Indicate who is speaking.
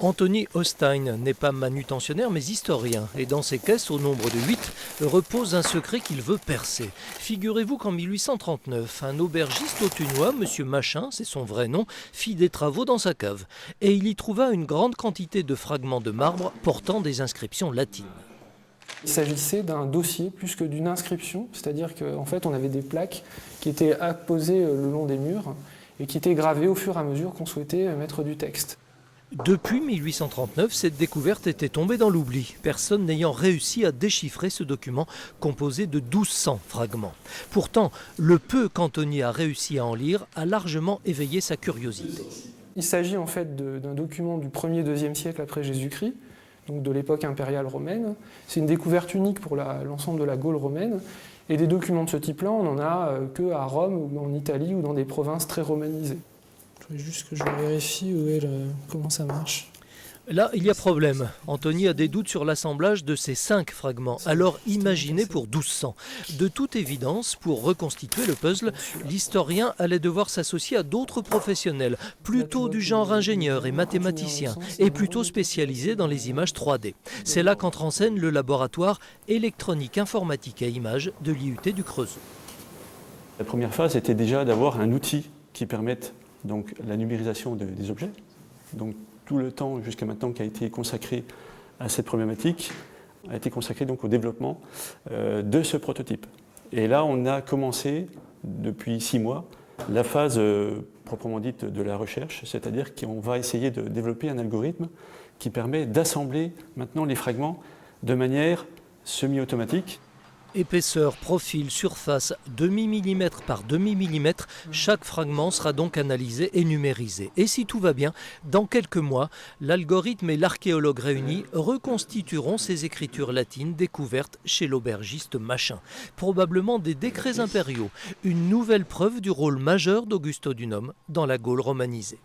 Speaker 1: Anthony Hostein n'est pas manutentionnaire mais historien et dans ses caisses, au nombre de 8, repose un secret qu'il veut percer. Figurez-vous qu'en 1839, un aubergiste autunois, M. Machin, c'est son vrai nom, fit des travaux dans sa cave et il y trouva une grande quantité de fragments de marbre portant des inscriptions latines.
Speaker 2: Il s'agissait d'un dossier plus que d'une inscription, c'est-à-dire qu'en fait on avait des plaques qui étaient apposées le long des murs et qui étaient gravées au fur et à mesure qu'on souhaitait mettre du texte.
Speaker 1: Depuis 1839, cette découverte était tombée dans l'oubli, personne n'ayant réussi à déchiffrer ce document composé de 1200 fragments. Pourtant, le peu qu'Anthony a réussi à en lire a largement éveillé sa curiosité.
Speaker 2: Il s'agit en fait d'un document du 1er, 2e siècle après Jésus-Christ, donc de l'époque impériale romaine. C'est une découverte unique pour l'ensemble de la Gaule romaine. Et des documents de ce type-là, on n'en a qu'à Rome ou en Italie ou dans des provinces très romanisées. Il faudrait juste que je vérifie comment ça marche.
Speaker 1: Là, il y a problème. Anthony a des doutes sur l'assemblage de ces 5 fragments. Alors imaginez pour 1200. De toute évidence, pour reconstituer le puzzle, l'historien allait devoir s'associer à d'autres professionnels, plutôt du genre ingénieur et mathématicien, et plutôt spécialisés dans les images 3D. C'est là qu'entre en scène le laboratoire électronique, informatique et images de l'IUT du Creusot.
Speaker 3: La première phase était déjà d'avoir un outil qui permette donc la numérisation des objets. Donc, tout le temps jusqu'à maintenant qui a été consacré à cette problématique a été consacré donc au développement de ce prototype. Et là, on a commencé depuis 6 mois la phase proprement dite de la recherche, c'est-à-dire qu'on va essayer de développer un algorithme qui permet d'assembler maintenant les fragments de manière semi-automatique.
Speaker 1: Épaisseur, profil, surface, demi-millimètre par demi-millimètre, chaque fragment sera donc analysé et numérisé. Et si tout va bien, dans quelques mois, l'algorithme et l'archéologue réunis reconstitueront ces écritures latines découvertes chez l'aubergiste Machin. Probablement des décrets impériaux, une nouvelle preuve du rôle majeur d'Augusto Dunum dans la Gaule romanisée.